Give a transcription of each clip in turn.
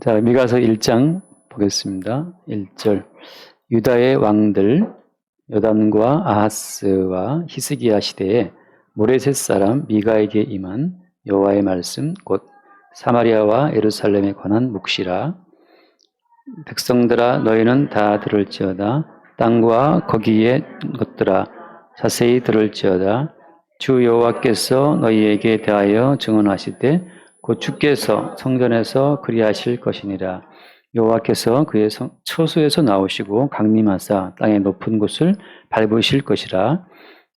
자, 미가서 1장 보겠습니다. 1절. 유다의 왕들 요담과 아하스와 히스기야 시대에 모레셋 사람 미가에게 임한 여호와의 말씀 곧 사마리아와 예루살렘에 관한 묵시라. 백성들아 너희는 다 들을지어다. 땅과 거기에 것들아 자세히 들을지어다. 주 여호와께서 너희에게 대하여 증언하시되 곧 주께서 성전에서 그리하실 것이니라. 여호와께서 그의 처소에서 나오시고 강림하사 땅의 높은 곳을 밟으실 것이라.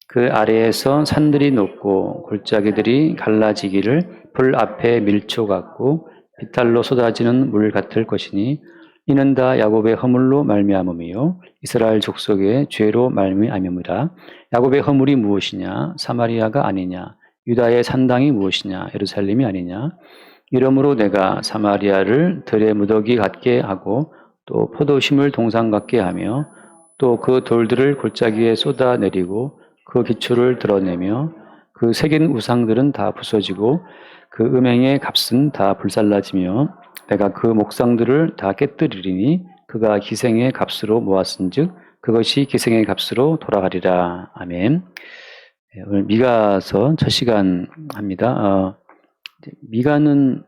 그 아래에서 산들이 높고 골짜기들이 갈라지기를 불 앞에 밀초 같고 비탈로 쏟아지는 물 같을 것이니 이는 다 야곱의 허물로 말미암음이요 이스라엘 족속의 죄로 말미암음이라. 야곱의 허물이 무엇이냐? 사마리아가 아니냐? 유다의 산당이 무엇이냐? 예루살렘이 아니냐? 이러므로 내가 사마리아를 들의 무더기 같게 하고 또 포도심을 동상 같게 하며 또 그 돌들을 골짜기에 쏟아내리고 그 기초를 드러내며 그 새긴 우상들은 다 부서지고 그 음행의 값은 다 불살라지며 내가 그 목상들을 다 깨뜨리리니 그가 기생의 값으로 모았은즉 그것이 기생의 값으로 돌아가리라. 아멘. 오늘 미가서 첫 시간 합니다. 미가는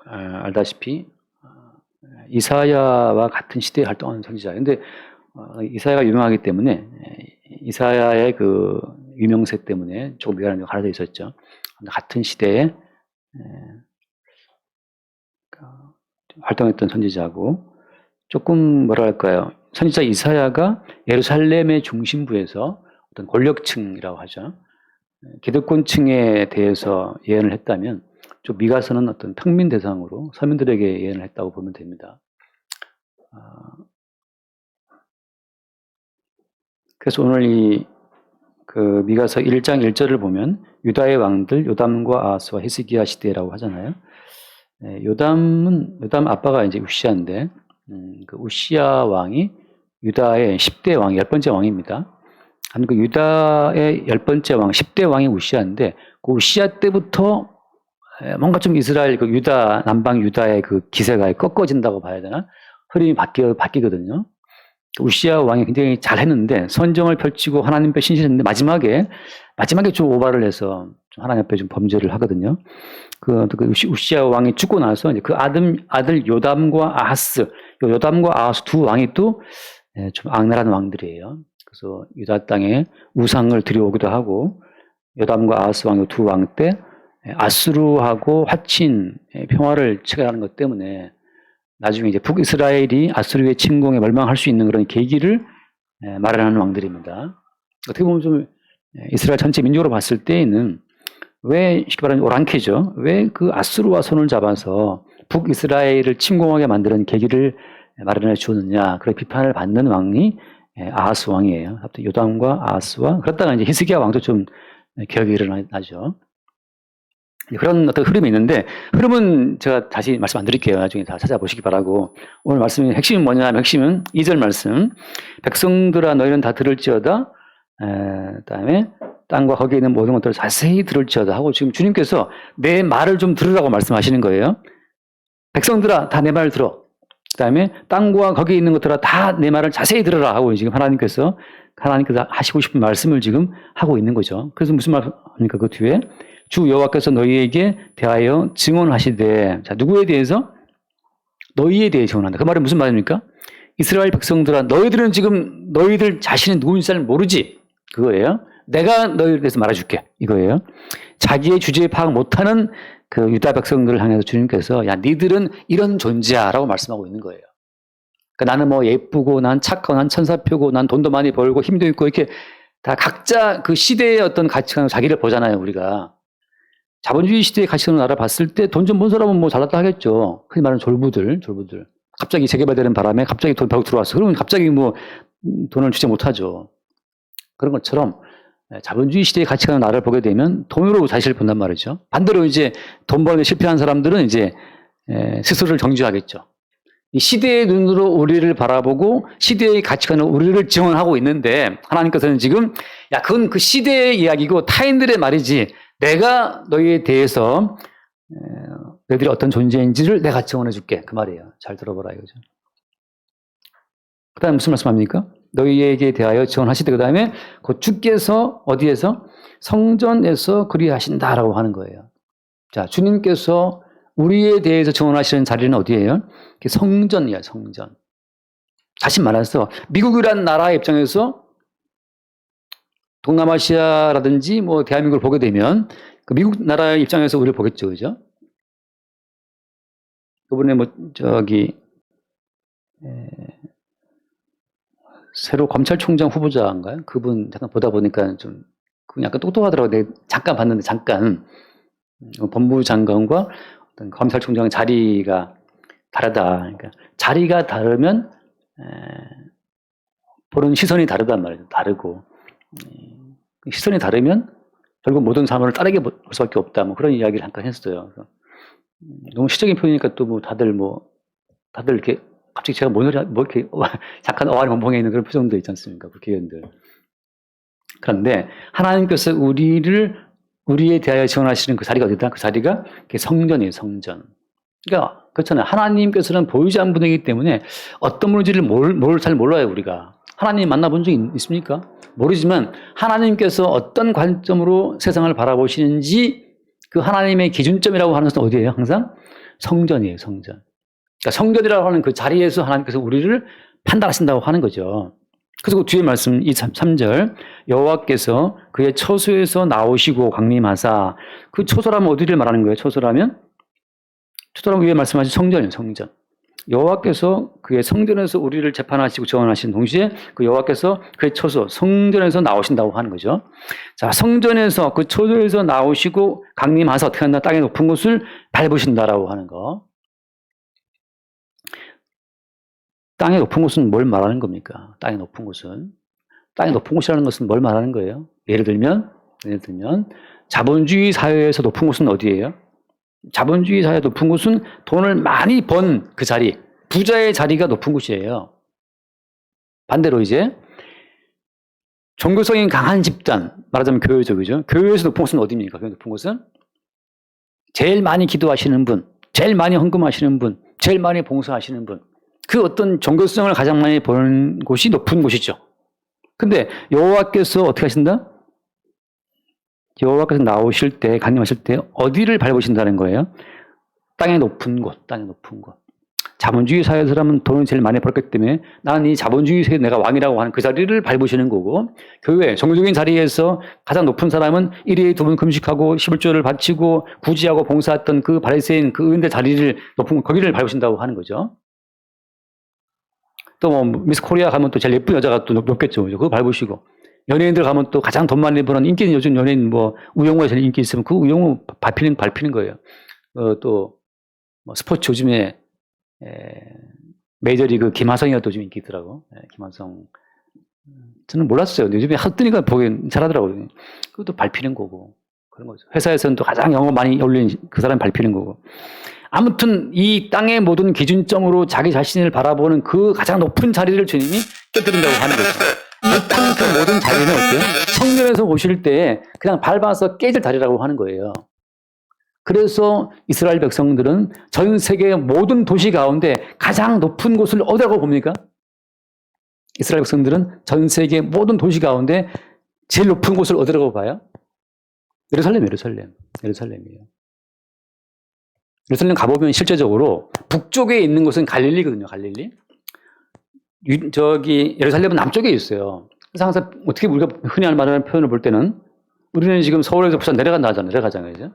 알다시피 이사야와 같은 시대에 활동하는 선지자. 근데 이사야가 유명하기 때문에 이사야의 그 유명세 때문에 조금 미가는 갈라져 있었죠. 같은 시대에 활동했던 선지자고 조금 뭐랄까요. 선지자 이사야가 예루살렘의 중심부에서 어떤 권력층이라고 하죠. 기득권층에 대해서 예언을 했다면 좀 미가서는 어떤 평민 대상으로 서민들에게 예언을 했다고 보면 됩니다. 그래서 오늘 그 미가서 1장 1절을 보면 유다의 왕들 요담과 아하스와 히스기야 시대라고 하잖아요. 요담 아빠가 이제 우시야인데 그 우시야 왕이 유다의 10대 왕, 10번째 왕입니다. 그 유다의 10번째 왕, 10대 왕이 우시야인데 그 우시야 때부터 뭔가 좀 이스라엘 그 유다 남방 유다의 그 기세가 꺾어진다고 봐야 되나? 흐름이 바뀌거든요. 우시야 왕이 굉장히 잘했는데 선정을 펼치고 하나님 앞에 신실했는데 마지막에 좀 오바를 해서 좀 하나님 앞에 좀 범죄를 하거든요. 그 우시야 왕이 죽고 나서 이제 그 아들 요담과 아하스, 요담과 아하스 두 왕이 또 좀 악랄한 왕들이에요. 그래서 유다 땅에 우상을 들여오기도 하고 요담과 아하스 왕 두 왕 때 아수르하고 화친 평화를 체결하는 것 때문에 나중에 이제 북이스라엘이 아수르의 침공에 멸망할 수 있는 그런 계기를 마련하는 왕들입니다. 어떻게 보면 좀 이스라엘 전체 민족으로 봤을 때에는 왜 쉽게 말하면 오랑캐죠. 왜 그 아수르와 손을 잡아서 북이스라엘을 침공하게 만드는 계기를 마련해 주었느냐. 그런 비판을 받는 왕이 아하스 왕이에요. 요담과 아하스와 그러다가 이제 히스기야 왕도 좀 개혁이 일어나죠. 그런 어떤 흐름이 있는데 흐름은 제가 다시 말씀 안 드릴게요. 나중에 다 찾아보시기 바라고. 오늘 말씀의 핵심은 뭐냐면 핵심은 2절 말씀. 백성들아 너희는 다 들을지어다. 그다음에 땅과 거기에 있는 모든 것들을 자세히 들을지어다 하고 지금 주님께서 내 말을 좀 들으라고 말씀하시는 거예요. 백성들아 다 내 말을 들어. 그다음에 땅과 거기에 있는 것들아 다 내 말을 자세히 들으라 하고 지금 하나님께서 하시고 싶은 말씀을 지금 하고 있는 거죠. 그래서 무슨 말입니까? 그 뒤에 주 여호와께서 너희에게 대하여 증언하시되, 자 누구에 대해서? 너희에 대해 증언한다. 그 말은 무슨 말입니까? 이스라엘 백성들아 너희들은 지금 너희들 자신이 누구인지 잘 모르지. 그거예요. 내가 너희에 대해서 말해줄게. 이거예요. 자기의 주제에 파악 못하는 그 유다 백성들을 향해서 주님께서 야 니들은 이런 존재야 라고 말씀하고 있는 거예요. 그러니까 나는 뭐 예쁘고 난 착하고 난 천사표고 난 돈도 많이 벌고 힘도 있고 이렇게 다 각자 그 시대의 어떤 가치관으로 자기를 보잖아요. 우리가. 자본주의 시대의 가치관을 알아봤을 때 돈 좀 번 사람은 뭐 잘났다 하겠죠. 흔히 말하는 졸부들. 갑자기 재개발되는 바람에 갑자기 돈 벽 들어왔어. 그러면 갑자기 뭐 돈을 주지 못하죠. 그런 것처럼 자본주의 시대의 가치관을 알아보게 되면 돈으로 자신을 본단 말이죠. 반대로 이제 돈 버는 데 실패한 사람들은 이제 스스로를 정죄하겠죠. 이 시대의 눈으로 우리를 바라보고 시대의 가치관으로 우리를 증언하고 있는데 하나님께서는 지금 야 그건 그 시대의 이야기고 타인들의 말이지 내가 너희에 대해서 너희들이 어떤 존재인지를 내가 증언해 줄게. 그 말이에요. 잘 들어보라 이거죠. 그 다음에 무슨 말씀합니까? 너희에게 대하여 증언하시되 그 다음에 그 주께서 어디에서? 성전에서 그리하신다라고 하는 거예요. 자, 주님께서 우리에 대해서 증언하시는 자리는 어디예요? 성전이야, 성전. 다시 말해서 미국이란 나라의 입장에서 동남아시아라든지 뭐 대한민국을 보게 되면 그 미국 나라의 입장에서 우리를 보겠죠, 그죠? 이번에 뭐 저기 새로 검찰총장 후보자인가요? 그분 잠깐 보다 보니까 좀 그분 약간 똑똑하더라고요. 내가 잠깐 봤는데 잠깐 법무부 장관과 어떤 검찰총장 자리가 다르다. 그러니까 자리가 다르면 보는 시선이 다르단 말이죠. 다르고 시선이 다르면 결국 모든 사람을 다르게 볼 수밖에 없다. 뭐 그런 이야기를 잠깐 했어요. 그래서 너무 시적인 표현이니까 또 뭐 다들 이렇게 갑자기 제가 뭐 이렇게 잠깐 어안이 멍멍해 있는 그런 표정도 있지 않습니까? 국회의원들. 그런데 하나님께서 우리에 대하여 증언하시는 그 자리가 어디다? 그 자리가 성전이에요, 성전. 그러니까 그렇잖아요. 하나님께서는 보이지 않는 분이기 때문에 어떤 분인지를 잘 몰라요, 우리가. 하나님 만나본 적 있습니까? 모르지만 하나님께서 어떤 관점으로 세상을 바라보시는지 그 하나님의 기준점이라고 하는 것은 어디예요? 항상 성전이에요, 성전. 그러니까 성전이라고 하는 그 자리에서 하나님께서 우리를 판단하신다고 하는 거죠. 그래서 그 뒤에 말씀 3절 여호와께서 그의 처소에서 나오시고 강림하사 그 처소라면 어디를 말하는 거예요? 처소라면 위에 말씀하신 성전이에요. 성전. 여호와께서 그의 성전에서 우리를 재판하시고 정언하신 동시에 그 여호와께서 그의 처소 성전에서 나오신다고 하는 거죠. 자, 성전에서 그 처소에서 나오시고 강림하사 어떻게 한다? 땅의 높은 곳을 밟으신다라고 하는 거. 땅의 높은 곳은 뭘 말하는 겁니까? 땅의 높은 곳은. 땅의 높은 곳이라는 것은 뭘 말하는 거예요? 예를 들면 자본주의 사회에서 높은 곳은 어디예요? 자본주의 사회 높은 곳은 돈을 많이 번 그 자리, 부자의 자리가 높은 곳이에요. 반대로 이제 종교성이 강한 집단, 말하자면 교회죠, 그죠? 교회에서 높은 곳은 어디입니까? 그 높은 곳은 제일 많이 기도하시는 분, 제일 많이 헌금하시는 분, 제일 많이 봉사하시는 분, 그 어떤 종교성을 가장 많이 보는 곳이 높은 곳이죠. 근데 여호와께서 어떻게 하신다? 여호와께서 나오실 때, 강림하실 때 어디를 밟으신다는 거예요? 땅의 높은 곳, 땅의 높은 곳. 자본주의 사회 사람은 돈을 제일 많이 벌기 때문에 나는 이 자본주의 세계 내가 왕이라고 하는 그 자리를 밟으시는 거고, 교회, 종교적인 자리에서 가장 높은 사람은 1일에 2번 금식하고 11조를 바치고 구제하고 봉사했던 그 바리새인 그 의인들 자리를 높은 거기를 밟으신다고 하는 거죠. 또 뭐 미스 코리아 가면 또 제일 예쁜 여자가 또 높겠죠. 그거 밟으시고. 연예인들 가면 또 가장 돈 많이 버는 인기 있는 요즘 연예인 뭐 우영우가 제일 인기 있으면 그 우영우 밟히는 거예요. 또 뭐 스포츠 요즘에 메이저리그 김하성이가 또 좀 인기 있더라고. 김하성. 저는 몰랐어요. 요즘에 하도 뜨니까 보긴 잘하더라고요. 그것도 밟히는 거고. 그런 거죠. 회사에서는 또 가장 영업 많이 올린 그 사람이 밟히는 거고. 아무튼 이 땅의 모든 기준점으로 자기 자신을 바라보는 그 가장 높은 자리를 주님이 껴드린다고 하는 거죠. 이 땅 그 모든 자리는 어때요? 성전에서 오실 때 그냥 밟아서 깨질 자리라고 하는 거예요. 그래서 이스라엘 백성들은 전 세계 모든 도시 가운데 가장 높은 곳을 어디라고 봅니까? 이스라엘 백성들은 전 세계 모든 도시 가운데 제일 높은 곳을 어디라고 봐요? 예루살렘이에요. 예루살렘 가보면 실제적으로 북쪽에 있는 곳은 갈릴리거든요. 갈릴리. 예루살렘은 남쪽에 있어요. 그래서 항상 어떻게 우리가 흔히 말하는 표현을 볼 때는 우리는 지금 서울에서 부산 내려가잖아요. 이제.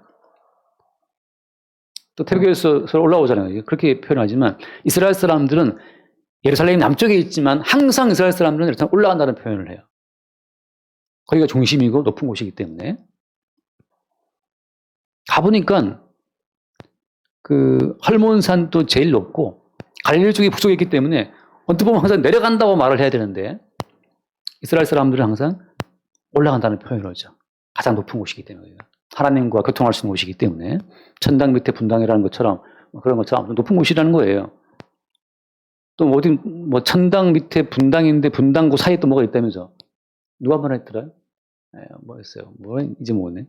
또 태국에서 올라오잖아요. 그렇게 표현하지만 이스라엘 사람들은 예루살렘이 남쪽에 있지만 항상 이스라엘 사람들은 예루살렘 올라간다는 표현을 해요. 거기가 중심이고 높은 곳이기 때문에. 가보니까 그 헐몬산도 제일 높고 갈릴리 쪽이 북쪽에 있기 때문에 언뜻 보면 항상 내려간다고 말을 해야 되는데 이스라엘 사람들은 항상 올라간다는 표현을 하죠. 가장 높은 곳이기 때문에. 하나님과 교통할 수 있는 곳이기 때문에. 천당 밑에 분당이라는 것처럼 그런 것처럼 높은 곳이라는 거예요. 또 어디 뭐 천당 밑에 분당인데 분당구 사이에 또 뭐가 있다면서. 누가 말했더라? 뭐였어요? 이제 모르네.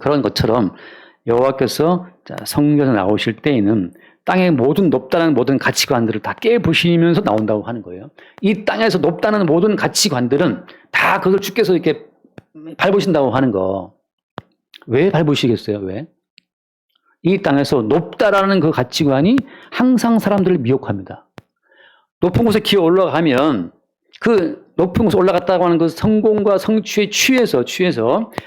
그런 것처럼 여호와께서 성전에서 나오실 때에는 땅의 모든 높다는 모든 가치관들을 다 깨부시면서 나온다고 하는 거예요. 이 땅에서 높다는 모든 가치관들은 다 그걸 주께서 이렇게 밟으신다고 하는 거. 왜 밟으시겠어요? 왜? 이 땅에서 높다라는 그 가치관이 항상 사람들을 미혹합니다. 높은 곳에 기어 올라가면 그 높은 곳에 올라갔다고 하는 그 성공과 성취에 취해서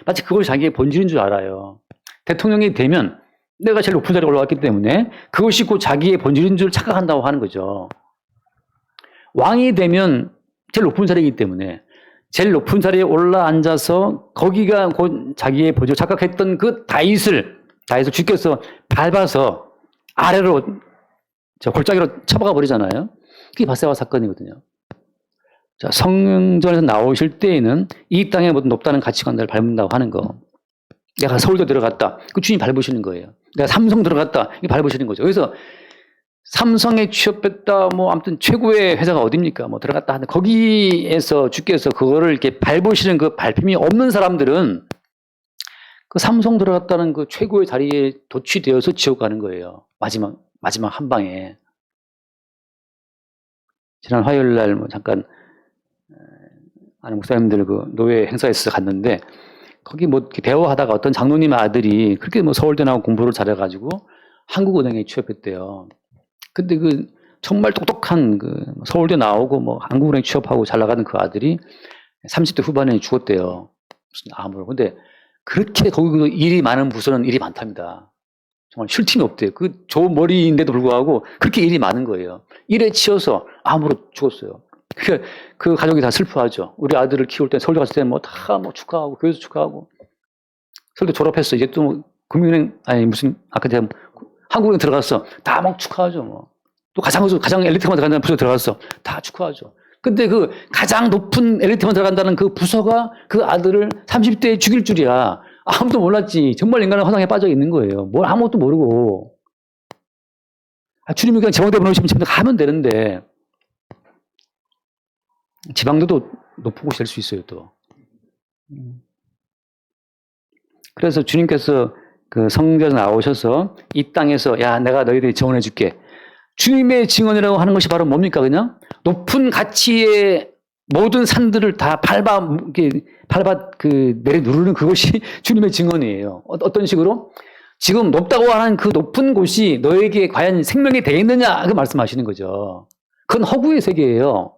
마치 그걸 자기의 본질인 줄 알아요. 대통령이 되면 내가 제일 높은 자리에 올라왔기 때문에 그것이 곧 자기의 본질인 줄 착각한다고 하는 거죠. 왕이 되면 제일 높은 자리이기 때문에 제일 높은 자리에 올라앉아서 거기가 곧 자기의 본질 착각했던 그 다윗을 주께서 밟아서 아래로 골짜기로 쳐박아 버리잖아요. 그게 바세바 사건이거든요. 자, 성전에서 나오실 때에는 이 땅에 모든 높다는 가치관들을 밟는다고 하는 거. 내가 서울도 들어갔다. 그 주님 밟으시는 거예요. 내가 삼성 들어갔다. 이 밟으시는 거죠. 그래서 삼성에 취업했다. 뭐 아무튼 최고의 회사가 어딥니까? 뭐 들어갔다 하는데 거기에서 주께서 그거를 이렇게 밟으시는 그 밟힘이 없는 사람들은 그 삼성 들어갔다는 그 최고의 자리에 도취되어서 지옥 가는 거예요. 마지막 한 방에. 지난 화요일 날 뭐 잠깐 아는 목사님들 그 노예 행사에서 갔는데 거기 뭐 이렇게 대화하다가 어떤 장로님 아들이 그렇게 뭐 서울대 나오고 공부를 잘해가지고 한국은행에 취업했대요. 근데 그 정말 똑똑한 그 서울대 나오고 뭐 한국은행 취업하고 잘 나가는 그 아들이 30대 후반에 죽었대요. 무슨 암으로. 근데 그렇게 거기 일이 많은 부서는 일이 많답니다. 정말 쉴 틈이 없대요. 그 좋은 머리인데도 불구하고 그렇게 일이 많은 거예요. 일에 치여서 암으로 죽었어요. 그 가족이 다 슬퍼하죠. 우리 아들을 키울 때 서울대 갔을 때 뭐 다 뭐 축하하고 교회에서 축하하고 서울대 졸업했어. 이제 또 금융은행 아니 무슨 아까 제가 한국은행 들어갔어. 다 막 축하하죠. 뭐 또 가장 엘리트만 들어간다는 부서 들어갔어. 다 축하하죠. 근데 그 가장 높은 엘리트만 들어간다는 그 부서가 그 아들을 30대에 죽일 줄이야. 아무도 몰랐지. 정말 인간은 허상에 빠져 있는 거예요. 뭘 아무것도 모르고. 주님이 그냥 제왕대 보내시면 집에 가면 되는데 지방도도 높은 곳이 될 수 있어요, 또. 그래서 주님께서 그 성전에 나오셔서 이 땅에서 야, 내가 너희들이 증언해 줄게. 주님의 증언이라고 하는 것이 바로 뭡니까, 그냥? 높은 가치의 모든 산들을 다 내려 누르는 그것이 주님의 증언이에요. 어떤 식으로? 지금 높다고 하는 그 높은 곳이 너에게 과연 생명이 되겠느냐? 그 말씀하시는 거죠. 그건 허구의 세계예요.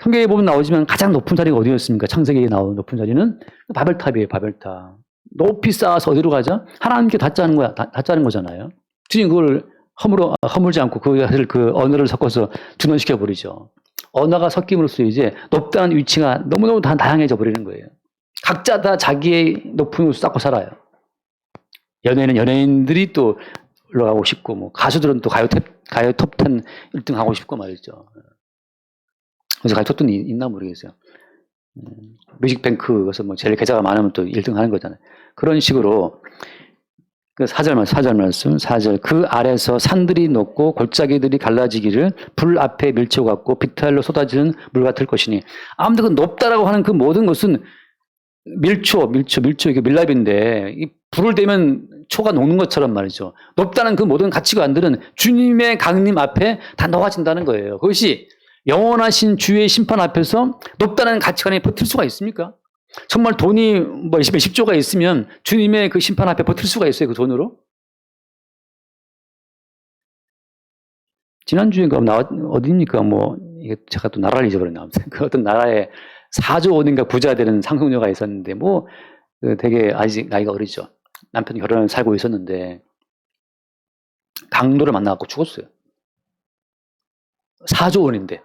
성경에 보면 나오지만 가장 높은 자리가 어디였습니까? 창세기에 나오는 높은 자리는 바벨탑이에요, 바벨탑. 높이 쌓아서 어디로 가자? 하나님께 닿자는 거야, 닿자는 거잖아요. 주님 그걸 허물지 않고 그 언어를 섞어서 준원시켜 버리죠. 언어가 섞임으로써 이제 높다는 위치가 너무너무 다 다양해져 버리는 거예요. 각자 다 자기의 높은 곳을 쌓고 살아요. 연예인은 연예인들이 또 올라가고 싶고, 뭐 가수들은 또 가요 톱10 1등 하고 싶고 말이죠. 그래서 가요 톱10 있나 모르겠어요. 뮤직뱅크에서 뭐 제일 계좌가 많으면 또 1등 하는 거잖아요. 그런 식으로 그 4절 말씀 4절 그 아래서 산들이 녹고 골짜기들이 갈라지기를 불 앞에 밀초 같고 비탈로 쏟아지는 물 같을 것이니. 아무튼 그 높다라고 하는 그 모든 것은 밀초 이게 밀랍인데 이 불을 대면 초가 녹는 것처럼 말이죠. 높다는 그 모든 가치관들은 주님의 강림 앞에 다 녹아진다는 거예요. 그것이 영원하신 주의 심판 앞에서 높다는 가치관에 버틸 수가 있습니까? 정말 돈이 뭐 몇십 조가 있으면 주님의 그 심판 앞에 버틸 수가 있어요, 그 돈으로? 지난주에 어디입니까? 뭐, 이게 제가 또 나라를 잊어버렸나. 아무튼 그 어떤 나라에 4조 원인가 부자 되는 상속녀가 있었는데, 뭐, 되게 아직 나이가 어리죠. 남편이 결혼을 살고 있었는데, 강도를 만나갖고 죽었어요. 4조 원인데.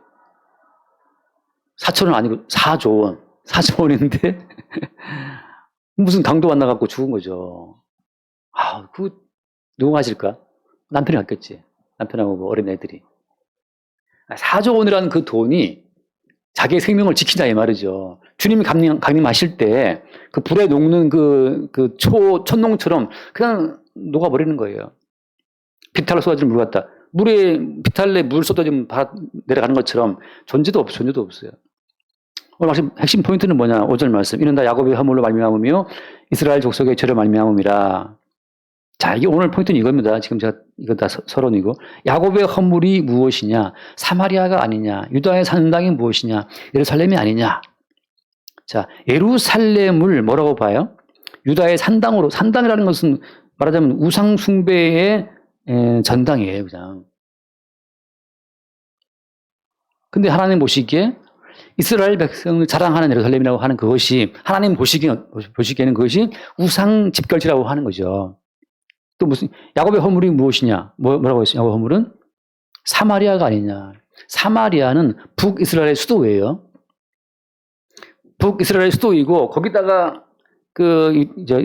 4천 원 아니고 4조 원. 4조 원인데, 무슨 강도 만나갖고 죽은 거죠. 누가 하실까? 남편이 갔겠지. 남편하고 뭐 어린 애들이. 4조 원이라는 그 돈이 자기의 생명을 지킨다 이 말이죠. 주님이 강림하실 때 그 불에 녹는 천농처럼 그냥 녹아버리는 거예요. 비탈로 쏟아지는 물 같다. 비탈에 물 쏟아지면 내려가는 것처럼 존재도 없어요. 오늘 말씀 핵심 포인트는 뭐냐? 5절 말씀. 이는 다 야곱의 허물로 말미암으며 이스라엘 족속의 죄로 말미암음이라. 자, 이게 오늘 포인트는 이겁니다. 지금 제가 이거 다 서론이고. 야곱의 허물이 무엇이냐? 사마리아가 아니냐? 유다의 산당이 무엇이냐? 예루살렘이 아니냐? 자, 예루살렘을 뭐라고 봐요? 유다의 산당으로, 산당이라는 것은 말하자면 우상숭배의 전당이에요, 그냥. 근데 하나님 보시기에 이스라엘 백성을 자랑하는 예루살렘이라고 하는 그것이 하나님 보시기에는 그것이 우상 집결지라고 하는 거죠. 또 무슨 야곱의 허물이 무엇이냐? 뭐라고 했어요? 야곱의 허물은 사마리아가 아니냐? 사마리아는 북이스라엘의 수도예요. 북이스라엘의 수도이고 거기다가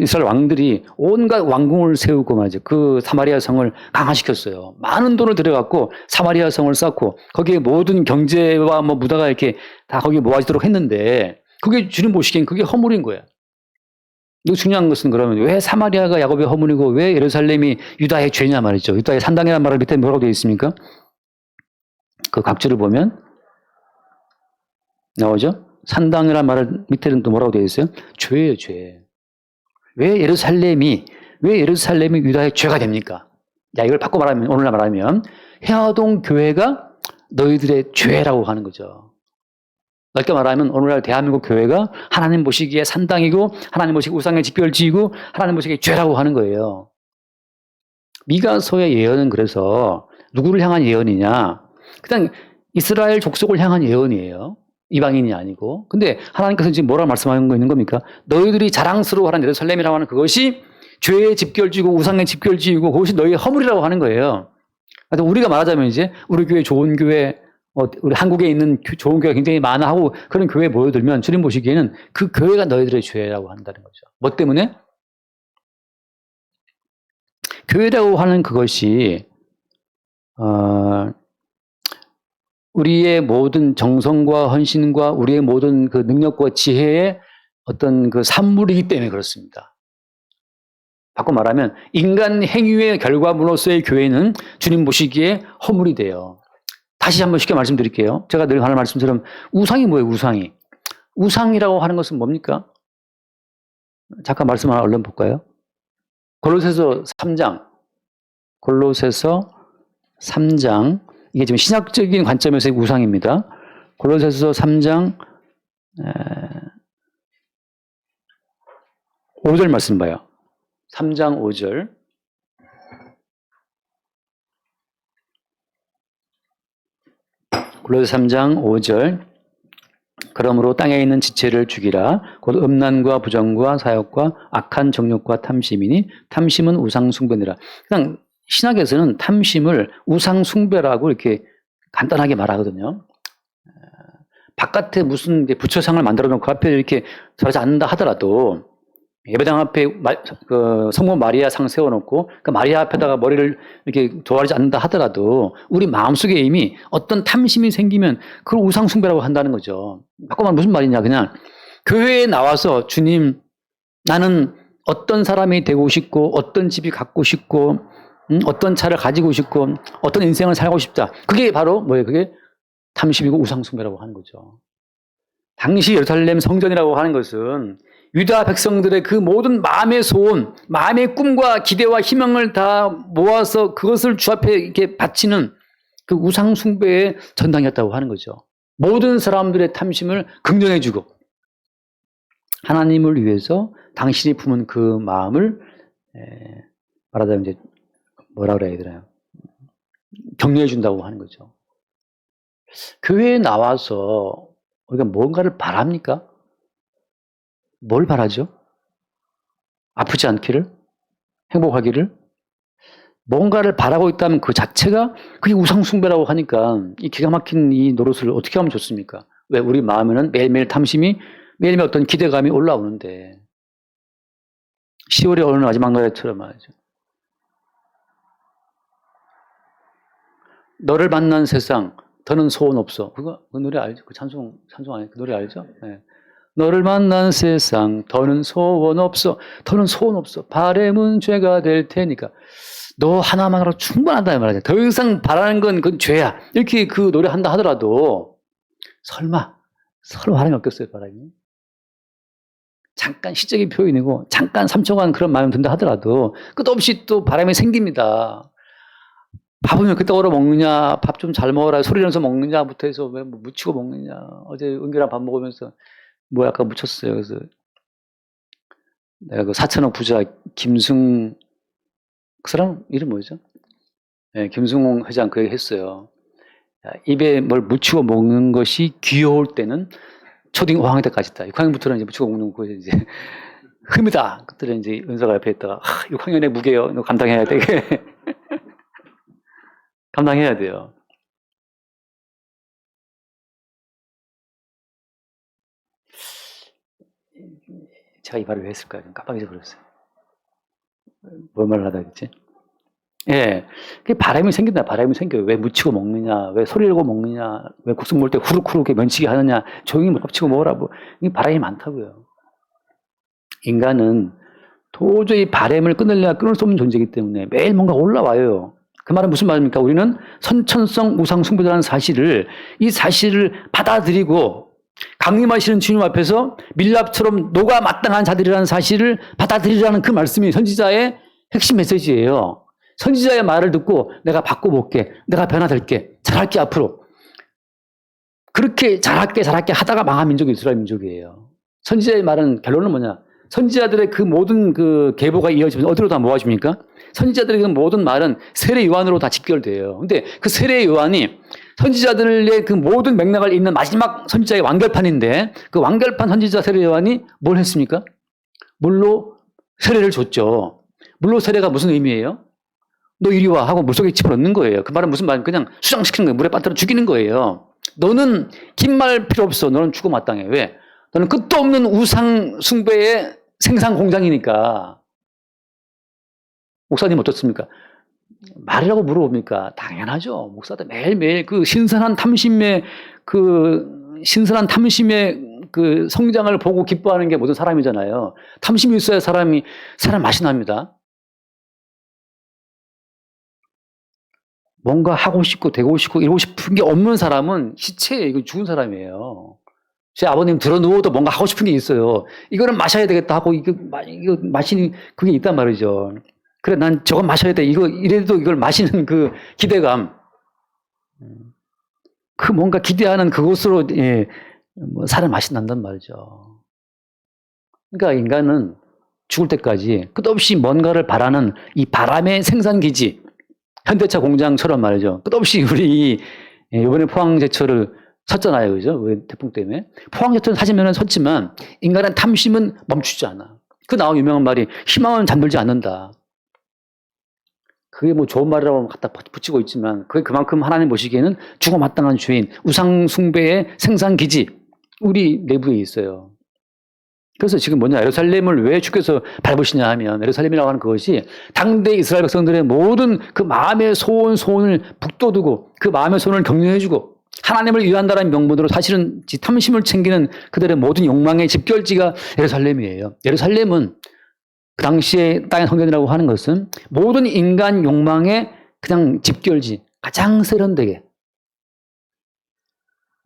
이스라엘 왕들이 온갖 왕궁을 세우고 말이죠. 그 사마리아 성을 강화시켰어요. 많은 돈을 들여갖고 사마리아 성을 쌓고 거기에 모든 경제와 뭐 무다가 이렇게 다 거기에 모아지도록 했는데 그게 주님 보시기엔 그게 허물인 거예요. 이거 중요한 것은 그러면 왜 사마리아가 야곱의 허물이고 왜 예루살렘이 유다의 죄냐 말이죠. 유다의 산당이라는 말을 밑에 뭐라고 되어 있습니까? 그 각주를 보면 나오죠. 산당이라는 말을 밑에는 또 뭐라고 되어 있어요? 죄예요, 죄. 왜 예루살렘이 유다의 죄가 됩니까? 야, 이걸 바꿔 말하면, 오늘날 말하면, 해화동 교회가 너희들의 죄라고 하는 거죠. 넓게 말하면, 오늘날 대한민국 교회가 하나님 보시기에 산당이고, 하나님 보시기에 우상의 집결지이고, 하나님 보시기에 죄라고 하는 거예요. 미가서의 예언은 그래서 누구를 향한 예언이냐? 그냥 이스라엘 족속을 향한 예언이에요. 이방인이 아니고. 근데 하나님께서 지금 뭐라 말씀하는 거 있는 겁니까? 너희들이 자랑스러워하는 예루살렘이라고 하는 그것이 죄의 집결지고 우상의 집결지이고 그것이 너희의 허물이라고 하는 거예요. 그래서 우리가 말하자면 이제 우리 교회 좋은 교회, 우리 한국에 있는 좋은 교회가 굉장히 많아 하고 그런 교회에 모여들면 주님 보시기에는 그 교회가 너희들의 죄라고 한다는 거죠. 뭐 때문에? 교회라고 하는 그것이 우리의 모든 정성과 헌신과 우리의 모든 그 능력과 지혜의 어떤 그 산물이기 때문에 그렇습니다. 바꿔 말하면 인간 행위의 결과물로서의 교회는 주님 보시기에 허물이 돼요. 다시 한번 쉽게 말씀드릴게요. 제가 늘 하는 말씀처럼 우상이 뭐예요? 우상이. 우상이라고 하는 것은 뭡니까? 잠깐 말씀 하나 얼른 볼까요? 골로새서 3장 이게 지금 신학적인 관점에서의 우상입니다. 골로새서 3장 5절 말씀 봐요. 3장 5절. 골로새 3장 5절. 그러므로 땅에 있는 지체를 죽이라. 곧 음란과 부정과 사욕과 악한 정욕과 탐심이니 탐심은 우상 숭배니라. 그냥 신학에서는 탐심을 우상 숭배라고 이렇게 간단하게 말하거든요. 바깥에 무슨 부처상을 만들어 놓고 앞에 이렇게 절하지 않는다 하더라도 예배당 앞에 성모 마리아 상 세워놓고 그 마리아 앞에다가 머리를 이렇게 도와주지 않는다 하더라도 우리 마음속에 이미 어떤 탐심이 생기면 그걸 우상 숭배라고 한다는 거죠. 바꿔 무슨 말이냐, 그냥 교회에 나와서 주님, 나는 어떤 사람이 되고 싶고 어떤 집이 갖고 싶고 어떤 차를 가지고 싶고 어떤 인생을 살고 싶다. 그게 바로 뭐예요? 그게 탐심이고 우상 숭배라고 하는 거죠. 당시 예루살렘 성전이라고 하는 것은 유다 백성들의 그 모든 마음의 소원, 마음의 꿈과 기대와 희망을 다 모아서 그것을 주 앞에 이렇게 바치는 그 우상 숭배의 전당이었다고 하는 거죠. 모든 사람들의 탐심을 긍정해주고 하나님을 위해서 당신이 품은 그 마음을 말하자면 이제 뭐라 그래야 되나요? 격려해 준다고 하는 거죠. 교회에 나와서 우리가 뭔가를 바랍니까? 뭘 바라죠? 아프지 않기를? 행복하기를? 뭔가를 바라고 있다면 그 자체가 그게 우상숭배라고 하니까 이 기가 막힌 이 노릇을 어떻게 하면 좋습니까? 왜? 우리 마음에는 매일매일 탐심이 매일매일 어떤 기대감이 올라오는데 10월의 어느 마지막 노래처럼 말이죠. 너를 만난 세상 더는 소원 없어. 그 노래 알죠? 그 찬송 아니에요? 그 노래 알죠? 네. 너를 만난 세상 더는 소원 없어. 더는 소원 없어. 바램은 죄가 될 테니까. 너 하나만으로 충분하다 말이야. 더 이상 바라는 건 그건 죄야. 이렇게 그 노래 한다 하더라도 설마 서로 바람이 없겠어요, 바람이. 잠깐 시적인 표현이고 잠깐 3초간 그런 마음이 든다 하더라도 끝없이 또 바람이 생깁니다. 밥은 왜 그때 얼어 먹느냐, 밥 좀 잘 먹어라, 소리 내면서 먹느냐부터 해서 왜 뭐 묻히고 먹느냐. 어제 은규랑 밥 먹으면서 뭐 약간 묻혔어요. 그래서 내가 그 4천억 부자 김승, 그 사람 이름 뭐죠? 네, 김승홍 회장 그 얘기 했어요. 입에 뭘 묻히고 먹는 것이 귀여울 때는 초등 5학년 때까지 있다. 6학년부터는 이제 묻히고 먹는 거 이제 흠이다. 그때는 이제 은서가 옆에 있다가 6학년의 무게요. 너 감당해야 돼. 감당해야 돼요. 제가 이 말을 왜 했을까요? 깜빡 잊어버렸어요. 뭘 말을 하다 했지? 예. 그게 바람이 생긴다. 바람이 생겨요. 왜 묻히고 먹느냐, 왜 소리 내고 먹느냐, 왜 국수 먹을 때 후루후루 면치기 하느냐, 조용히 묻히고 먹으라. 뭐, 이 바람이 많다고요. 인간은 도저히 바람을 끊으려면 끊을 수 없는 존재이기 때문에 매일 뭔가 올라와요. 그 말은 무슨 말입니까? 우리는 선천성 우상숭배라는 사실을, 이 사실을 받아들이고 강림하시는 주님 앞에서 밀랍처럼 녹아 마땅한 자들이라는 사실을 받아들이라는 그 말씀이 선지자의 핵심 메시지예요. 선지자의 말을 듣고 내가 바꿔볼게, 내가 변화될게, 잘할게 앞으로. 그렇게 잘할게 하다가 망한 민족이 이스라엘 민족이에요. 선지자의 말은 결론은 뭐냐? 선지자들의 그 모든 그 계보가 이어지면서 어디로 다 모아집니까? 선지자들의 그 모든 말은 세례 요한으로 다 집결돼요. 근데 그 세례 요한이 선지자들의 그 모든 맥락을 잇는 마지막 선지자의 완결판인데 그 완결판 선지자 세례 요한이 뭘 했습니까? 물로 세례를 줬죠. 물로 세례가 무슨 의미예요? 너 이리 와 하고 물속에 집어넣는 거예요. 그 말은 무슨 말이냐? 그냥 수장시키는 거예요. 물에 빠뜨려 죽이는 거예요. 너는 긴 말 필요 없어. 너는 죽어 마땅해. 왜? 너는 끝도 없는 우상 숭배의 생산 공장이니까. 목사님 어떻습니까? 말이라고 물어봅니까? 당연하죠. 목사들 매일매일 그 신선한 탐심의 그 성장을 보고 기뻐하는 게 모든 사람이잖아요. 탐심이 있어야 사람 맛이 납니다. 뭔가 하고 싶고 되고 싶고 이러고 싶은 게 없는 사람은 시체예요. 이거 죽은 사람이에요. 제 아버님 들어 누워도 뭔가 하고 싶은 게 있어요. 이거는 마셔야 되겠다 하고 이거 마시는 그게 있단 말이죠. 그래 난 저건 마셔야 돼. 이래도 이걸 마시는 그 기대감. 그 뭔가 기대하는 그것으로 뭐 살을 맛이 난단 말이죠. 그러니까 인간은 죽을 때까지 끝없이 뭔가를 바라는 이 바람의 생산기지. 현대차 공장처럼 말이죠. 끝없이 우리 이번에 포항제철을 섰잖아요. 그죠? 태풍 때문에. 포항제철은 사진면은 섰지만 인간의 탐심은 멈추지 않아. 그 나온 유명한 말이 희망은 잠들지 않는다. 그게 뭐 좋은 말이라고 갖다 붙이고 있지만 그게 그만큼 하나님 보시기에는 죽어 마땅한 죄인, 우상 숭배의 생산기지 우리 내부에 있어요. 그래서 지금 뭐냐, 예루살렘을 왜 주께서 밟으시냐 하면 예루살렘이라고 하는 그것이 당대 이스라엘 백성들의 모든 그 마음의 소원을 북돋우고 그 마음의 소원을 격려해주고 하나님을 위한다는 명분으로 사실은 탐심을 챙기는 그들의 모든 욕망의 집결지가 예루살렘이에요. 예루살렘은 그 당시에 땅의 성전이라고 하는 것은 모든 인간 욕망의 그냥 집결지, 가장 세련되게.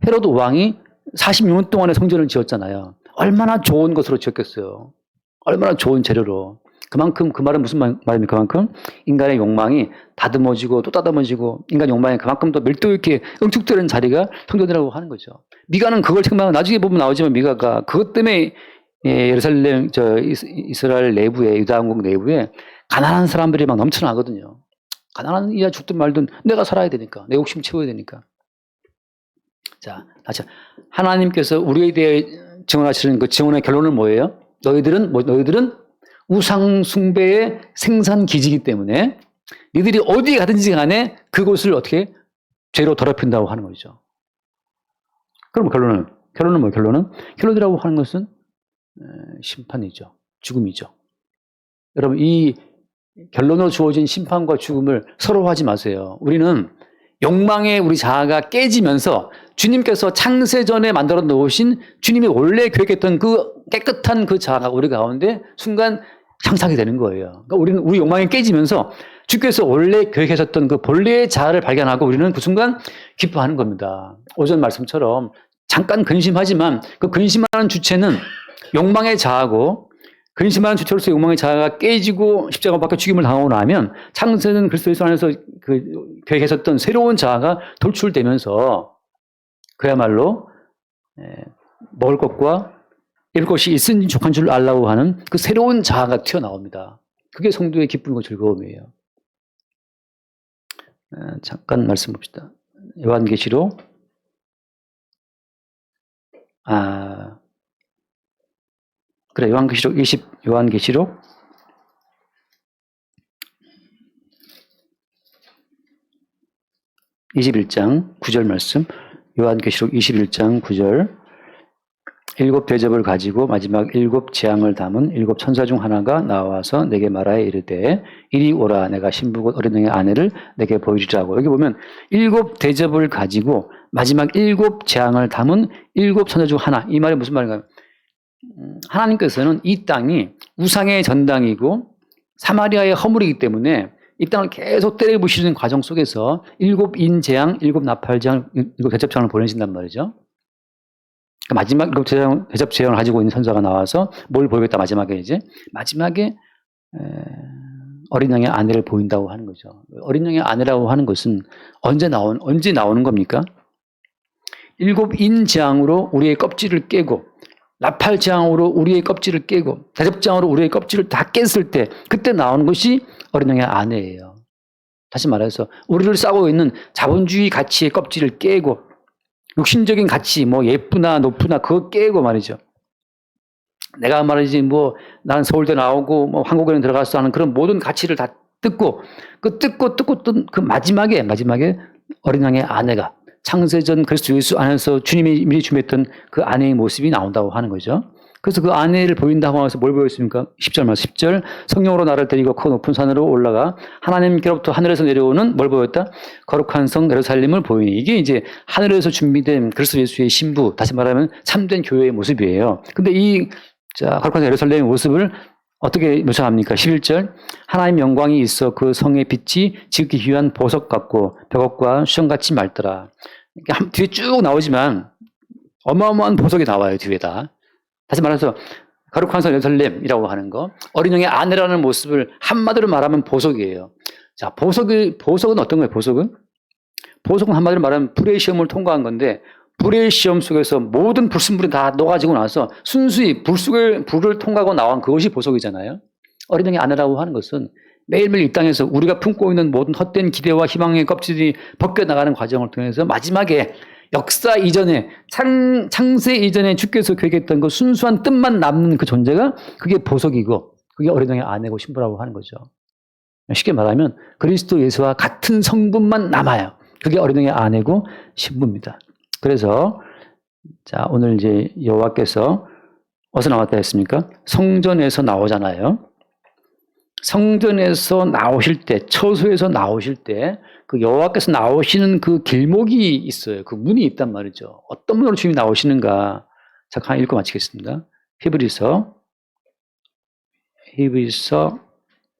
헤로드 왕이 46년 동안의 성전을 지었잖아요. 얼마나 좋은 것으로 지었겠어요. 얼마나 좋은 재료로. 그만큼 그 말은 무슨 말입니까? 그만큼 인간의 욕망이 다듬어지고 또 다듬어지고 인간 욕망이 그만큼 더 밀도 있게 응축되는 자리가 성전이라고 하는 거죠. 미가는 그걸 생각하면 나중에 보면 나오지만 미가가 그것 때문에 예루살렘 이스라엘 내부에 유다 왕국 내부에 가난한 사람들이 막 넘쳐나거든요. 가난한 이야 죽든 말든 내가 살아야 되니까 내 욕심 채워야 되니까. 자, 다시 하나님께서 우리에 대해 증언하시는 그 증언의 결론은 뭐예요? 너희들은 우상 숭배의 생산 기지이기 때문에 너희들이 어디에 가든지 간에 그곳을 어떻게 죄로 더럽힌다고 하는 거죠. 그럼 결론은 뭐예요? 결론이라고 하는 것은 심판이죠. 죽음이죠. 여러분, 이 결론으로 주어진 심판과 죽음을 서러워하지 마세요. 우리는 욕망의 우리 자아가 깨지면서 주님께서 창세전에 만들어 놓으신 주님이 원래 계획했던 그 깨끗한 그 자아가 우리 가운데 순간 향상이 되는 거예요. 그러니까 우리 욕망이 깨지면서 주께서 원래 계획하셨던 그 본래의 자아를 발견하고 우리는 그 순간 기뻐하는 겁니다. 오전 말씀처럼 잠깐 근심하지만 그 근심하는 주체는 욕망의 자아고, 근심하는 주체로서 욕망의 자아가 깨지고 십자가 밖에 죽임을 당하고 나면 창세는 그리스도 예수 안에서 그 계획했었던 새로운 자아가 돌출되면서 그야말로 먹을 것과 입을 것이 있으니 족한 줄 알라고 하는 그 새로운 자아가 튀어나옵니다. 그게 성도의 기쁨이고 즐거움이에요. 잠깐 말씀 봅시다. 요한계시록 요한계시록 21장 9절 말씀. 요한계시록 21장 9절. 일곱 대접을 가지고 마지막 일곱 재앙을 담은 일곱 천사 중 하나가 나와서 내게 말하여 이르되 이리 오라, 내가 신부 곧 어린 양의 아내를 내게 보이리라고. 여기 보면 일곱 대접을 가지고 마지막 일곱 재앙을 담은 일곱 천사 중 하나. 이 말이 무슨 말인가요? 하나님께서는 이 땅이 우상의 전당이고 사마리아의 허물이기 때문에 이 땅을 계속 때려부시는 과정 속에서 일곱 인재앙, 일곱 나팔재앙, 일곱 대접장을 보내신단 말이죠. 마지막 일곱 대접 재앙을 가지고 있는 천사가 나와서 뭘 보이겠다. 마지막에 어린 양의 아내를 보인다고 하는 거죠. 어린 양의 아내라고 하는 것은 언제 나오는 겁니까? 일곱 인재앙으로 우리의 껍질을 깨고, 나팔재앙으로 우리의 껍질을 깨고, 대접장으로 우리의 껍질을 다 깼을 때 그때 나오는 것이 어린 양의 아내예요. 다시 말해서 우리를 싸고 있는 자본주의 가치의 껍질을 깨고, 육신적인 가치, 뭐 예쁘나 높으나 그거 깨고 말이죠. 내가 말이지 나는 서울대 나오고 한국에는 들어가서 하는 그런 모든 가치를 다 뜯고 그 마지막에 어린 양의 아내가 창세전 그리스도 예수 안에서 주님이 미리 준비했던 그 아내의 모습이 나온다고 하는 거죠. 그래서 그 아내를 보인다고 해서 뭘 보였습니까? 10절 말씀. 10절 성령으로 나를 데리고 그 높은 산으로 올라가 하나님께로부터 하늘에서 내려오는 뭘 보였다? 거룩한 성 예루살렘을 보이니. 이게 이제 하늘에서 준비된 그리스도 예수의 신부, 다시 말하면 참된 교회의 모습이에요. 근데 거룩한 예루살렘의 모습을 어떻게 묘사합니까? 11절 하나님 영광이 있어 그 성의 빛이 지극히 귀한 보석 같고 벽옥과 수정같이 맑더라. 뒤에 쭉 나오지만 어마어마한 보석이 나와요. 뒤에다. 다시 말해서 거룩한 성 예루살렘이라고 하는 거, 어린 양의 아내라는 모습을 한마디로 말하면 보석이에요. 자, 보석은 어떤 거예요? 보석은 한마디로 말하면 불의 시험을 통과한 건데, 불의 시험 속에서 모든 불순물이 다 녹아지고 나서 순수히 불을 통과하고 나온 그것이 보석이잖아요. 어린 양의 아내라고 하는 것은 매일매일 이 땅에서 우리가 품고 있는 모든 헛된 기대와 희망의 껍질이 벗겨나가는 과정을 통해서 마지막에 역사 이전에 창세 이전에 주께서 계획했던 그 순수한 뜻만 남는 그 존재가 그게 보석이고 그게 어린 양의 아내고 신부라고 하는 거죠. 쉽게 말하면 그리스도 예수와 같은 성분만 남아요. 그게 어린 양의 아내고 신부입니다. 그래서 오늘 이제 여호와께서 어디서 나왔다 했습니까? 성전에서 나오잖아요. 성전에서 나오실 때, 처소에서 나오실 때 그 여호와께서 나오시는 그 길목이 있어요. 그 문이 있단 말이죠. 어떤 문으로 주님이 나오시는가? 잠깐 읽고 마치겠습니다. 히브리서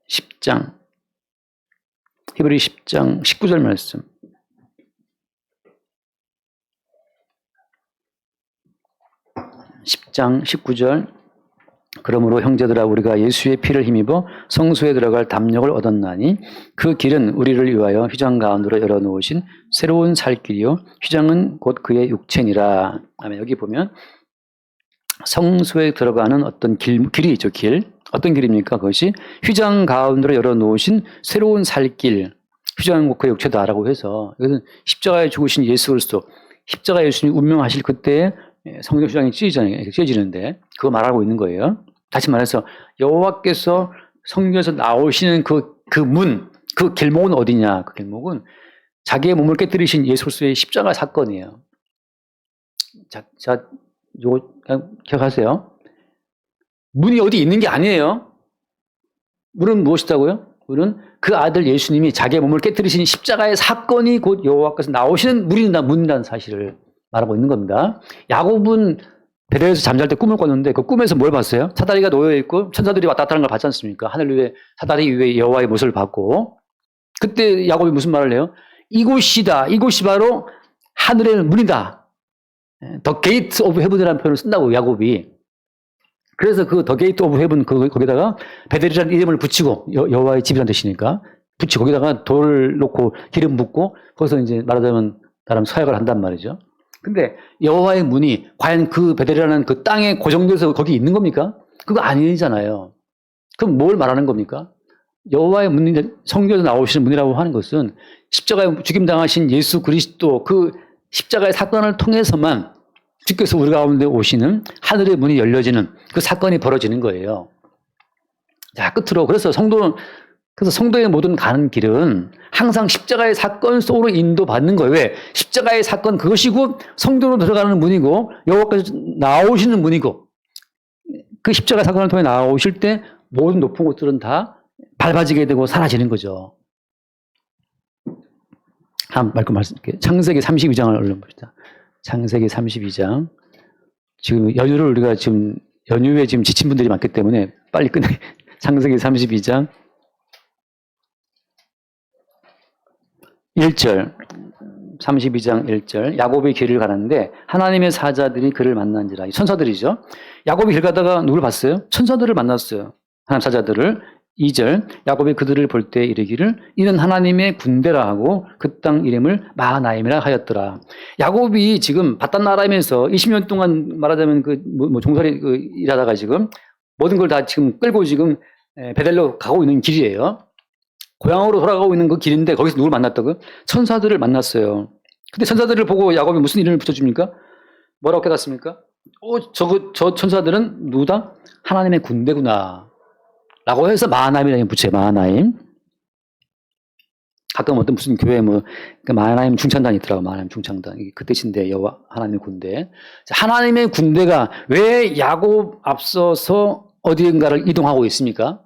10장 19절 말씀. 10장 19절. 그러므로 형제들아 우리가 예수의 피를 힘입어 성소에 들어갈 담력을 얻었나니 그 길은 우리를 위하여 휘장 가운데로 열어놓으신 새로운 살 길이요 휘장은 곧 그의 육체니라. 여기 보면 성소에 들어가는 어떤 길이 있죠. 어떤 길입니까? 그것이 휘장 가운데로 열어놓으신 새로운 살 길, 휘장은 곧 그의 육체다라고 해서 이것은 십자가에 죽으신 예수 그리스도, 십자가에 예수님이 운명하실 그때에 성경 휘장이 찢어지는데 그거 말하고 있는 거예요. 다시 말해서 여호와께서 성경에서 나오시는 그 문, 그 길목은 어디냐? 그 길목은 자기의 몸을 깨뜨리신 예수 그리스도의 십자가 사건이에요. 요거 그냥 기억하세요. 문이 어디 있는 게 아니에요. 문은 무엇이다고요? 문은 그 아들 예수님이 자기의 몸을 깨뜨리신 십자가의 사건이 곧 여호와께서 나오시는 문이라는 사실을 말하고 있는 겁니다. 야곱은 베델에서 잠잘 때 꿈을 꿨는데 그 꿈에서 뭘 봤어요? 사다리가 놓여있고 천사들이 왔다 갔다 하는 걸 봤지 않습니까? 하늘 위에 사다리 위에 여호와의 모습을 봤고 그때 야곱이 무슨 말을 해요? 이곳이 바로 하늘의 문이다. 더 게이트 오브 헤븐이라는 표현을 쓴다고, 야곱이. 그래서 그 더 게이트 오브 헤븐 거기다가 베델이라는 이름을 붙이고, 여호와의 집이라는 뜻이니까 붙이고, 거기다가 돌 놓고 기름 붓고, 거기서 이제 말하자면 나름 서약을 한단 말이죠. 근데 여호와의 문이 과연 그 베델이라는 그 땅에 고정돼서 거기 있는 겁니까? 그거 아니잖아요. 그럼 뭘 말하는 겁니까? 여호와의 문이, 성경에서 나오시는 문이라고 하는 것은 십자가에 죽임당하신 예수 그리스도 그 십자가의 사건을 통해서만 주께서 우리 가운데 오시는 하늘의 문이 열려지는 그 사건이 벌어지는 거예요. 자, 끝으로 그래서 성도의 모든 가는 길은 항상 십자가의 사건 속으로 인도받는 거예요. 왜? 십자가의 사건 그것이고 성도로 들어가는 문이고 여호와께서 나오시는 문이고, 그 십자가의 사건을 통해 나오실 때 모든 높은 곳들은 다 밟아지게 되고 사라지는 거죠. 말씀드릴게요. 창세기 32장을 얼른 봅시다. 창세기 32장. 지금 우리가 지금 연휴에 지금 지친 분들이 많기 때문에 빨리 끝내. 창세기 32장 1절. 32장 1절. 야곱의 길을 가는데 하나님의 사자들이 그를 만난지라. 천사들이죠. 야곱이 길 가다가 누굴 봤어요? 천사들을 만났어요. 하나님 사자들을. 2절. 야곱이 그들을 볼 때 이르기를 이는 하나님의 군대라 하고 그 땅 이름을 마하나임이라 하였더라. 야곱이 지금 바단 아람에서 20년 동안 말하자면 종살이 일하다가 지금 모든 걸 다 지금 끌고 지금 베델로 가고 있는 길이에요. 고향으로 돌아가고 있는 그 길인데 거기서 누굴 만났다고요? 천사들을 만났어요. 근데 천사들을 보고 야곱이 무슨 이름을 붙여줍니까? 뭐라고 깨닫습니까? 저 천사들은 누구다? 하나님의 군대구나 라고 해서 마하나임이라는 붙여요. 마하나임. 가끔 어떤 무슨 교회 마하나임 중창단이 있더라고. 마하나임 중창단. 그 뜻인데 여호와 하나님의 군대. 하나님의 군대가 왜 야곱 앞서서 어디인가를 이동하고 있습니까?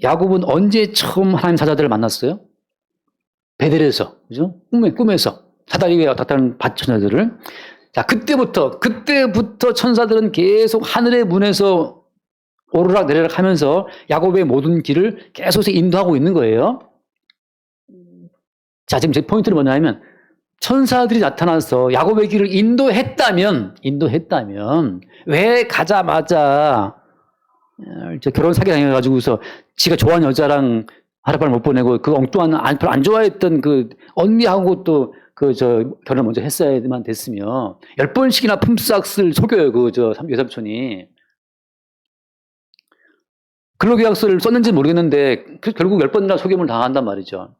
야곱은 언제 처음 하나님 사자들을 만났어요? 베델에서, 그죠? 꿈에서 사다리 위에 나타나는 천사들을. 자, 그때부터 천사들은 계속 하늘의 문에서 오르락 내리락 하면서 야곱의 모든 길을 계속 인도하고 있는 거예요. 자, 지금 제 포인트는 뭐냐면 천사들이 나타나서 야곱의 길을 인도했다면 왜 가자마자 결혼 사기 당해가지고서 지가 좋아하는 여자랑 하룻밤 못 보내고 그 엉뚱한 안 좋아했던 그 언니하고 또 결혼 먼저 했어야만 됐으며 10번씩이나 품삯을 속여요. 여삼촌이. 근로계약서를 썼는지 모르겠는데 결국 10번이나 속임을 당한단 말이죠.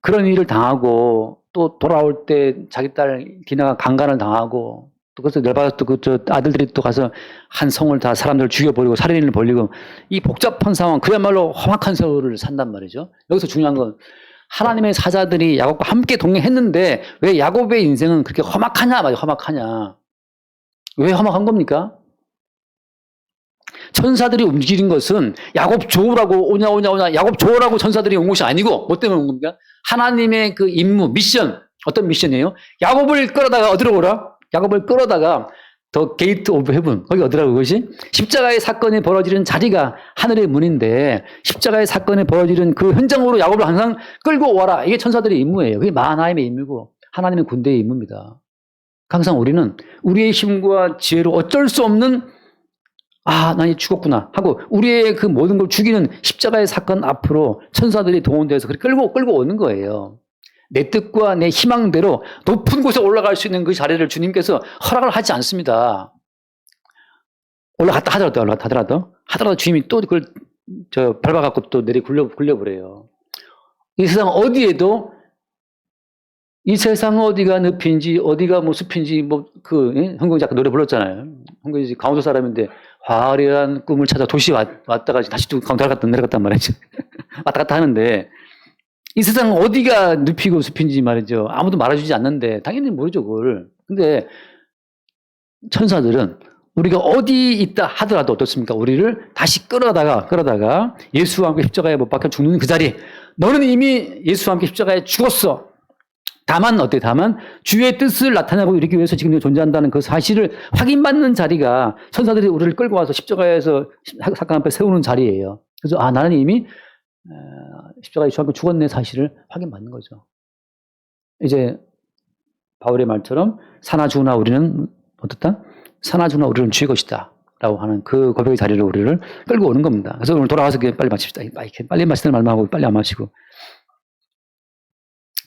그런 일을 당하고 또 돌아올 때 자기 딸 디나가 강간을 당하고 또 그래서 열받아서 아들들이 또 가서 한 성을 다 사람들을 죽여버리고 살인을 벌리고 이 복잡한 상황, 그야말로 험악한 세월을 산단 말이죠. 여기서 중요한 건 하나님의 사자들이 야곱과 함께 동행했는데 왜 야곱의 인생은 그렇게 험악하냐 말이에요. 험악하냐. 왜 험악한 겁니까? 천사들이 움직이는 것은 야곱 좋으라고 오냐 야곱 좋으라고 천사들이 온 것이 아니고 뭐 때문에 온 겁니까? 하나님의 그 임무, 미션. 어떤 미션이에요? 야곱을 끌어다가 어디로 오라? 야곱을 끌어다가 더 게이트 오브 헤븐, 거기 어디라고 그것이? 십자가의 사건이 벌어지는 자리가 하늘의 문인데 십자가의 사건이 벌어지는 그 현장으로 야곱을 항상 끌고 와라. 이게 천사들의 임무예요. 그게 마하나임의 임무고 하나님의 군대의 임무입니다. 항상 우리는 우리의 힘과 지혜로 어쩔 수 없는 난 죽었구나 하고 우리의 그 모든 걸 죽이는 십자가의 사건 앞으로 천사들이 동원돼서 그렇게 끌고 오는 거예요. 내 뜻과 내 희망대로 높은 곳에 올라갈 수 있는 그 자리를 주님께서 허락을 하지 않습니다. 올라갔다 하더라도 주님이 또 그걸 밟아갖고 또 내리 굴려버려요. 이 세상 어디에도 이 세상 어디가 늪인지 어디가 숲인지 흥국이 아까 노래 불렀잖아요. 흥국이 강원도 사람인데 화려한 꿈을 찾아 도시 왔다가 다시 또 강원도 내려갔단 말이죠. 왔다 갔다 하는데 이 세상 어디가 늪이고 숲인지 말이죠. 아무도 말해주지 않는데 당연히 모르죠 그걸. 근데 천사들은 우리가 어디 있다 하더라도 어떻습니까? 우리를 다시 끌어다가 예수와 함께 십자가에 못 박혀 죽는 그 자리. 너는 이미 예수와 함께 십자가에 죽었어. 다만 주의 뜻을 나타내고 이렇게 위해서 지금 존재한다는 그 사실을 확인받는 자리가 천사들이 우리를 끌고 와서 십자가에서 사건 앞에 세우는 자리예요. 그래서 나는 이미 십자가에 예수와 함께 죽었네 사실을 확인받는 거죠. 이제 바울의 말처럼 사나 죽으나 우리는 어떻다? 사나 죽으나 우리는 주의 것이다 라고 하는 그 고백의 자리로 우리를 끌고 오는 겁니다. 그래서 오늘 돌아가서 빨리 마칩시다. 빨리 마시는 말만 하고 빨리 안 마시고.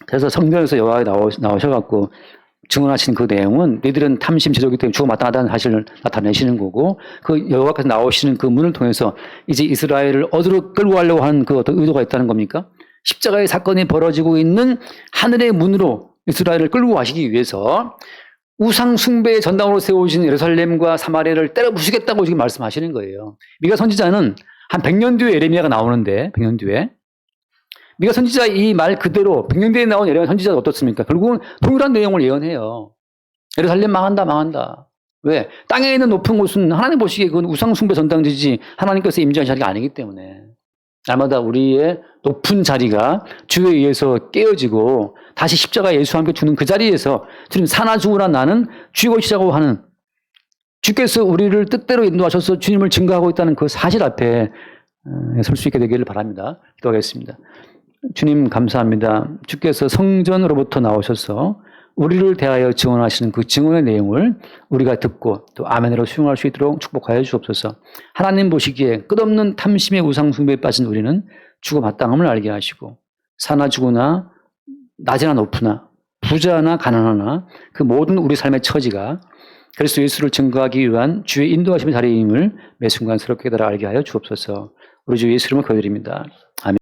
그래서 성경에서 여호와에 나오셔갖고 증언하신 그 내용은 너희들은 탐심 제조기 때문에 죽어 마땅하다는 사실을 나타내시는 거고, 그 여호와께서 나오시는 그 문을 통해서 이제 이스라엘을 어디로 끌고 가려고 하는 그 어떤 의도가 있다는 겁니까? 십자가의 사건이 벌어지고 있는 하늘의 문으로 이스라엘을 끌고 가시기 위해서 우상 숭배의 전당으로 세워진 예루살렘과 사마리아를 때려 부수겠다고 지금 말씀하시는 거예요. 미가 선지자는 한 100년 뒤에 예레미야가 나오는데, 100년 뒤에 미가 선지자 이 말 그대로 100년 뒤에 나온 예레미야 선지자가 어떻습니까? 결국은 동일한 내용을 예언해요. 예루살렘 망한다, 망한다. 왜? 땅에 있는 높은 곳은 하나님 보시기에 그건 우상 숭배 전당지지 하나님께서 임재한 자리가 아니기 때문에 날마다 우리의 높은 자리가 주에 의해서 깨어지고 다시 십자가 예수와 함께 주는 그 자리에서 주님 사나 죽으나 나는 주의 것이라고 하는, 주께서 우리를 뜻대로 인도하셔서 주님을 증거하고 있다는 그 사실 앞에 설 수 있게 되기를 바랍니다. 기도하겠습니다. 주님 감사합니다. 주께서 성전으로부터 나오셔서 우리를 대하여 증언하시는 그 증언의 내용을 우리가 듣고 또 아멘으로 수용할 수 있도록 축복하여 주옵소서. 하나님 보시기에 끝없는 탐심의 우상 숭배에 빠진 우리는 죽어 마땅함을 알게 하시고 사나 죽으나 낮으나 높으나 부자나 가난하나 그 모든 우리 삶의 처지가 그리스도 예수를 증거하기 위한 주의 인도하심의 자리임을 매 순간 새롭게 깨달아 알게 하여 주옵소서. 우리 주 예수 이름으로 기도드립니다. 아멘.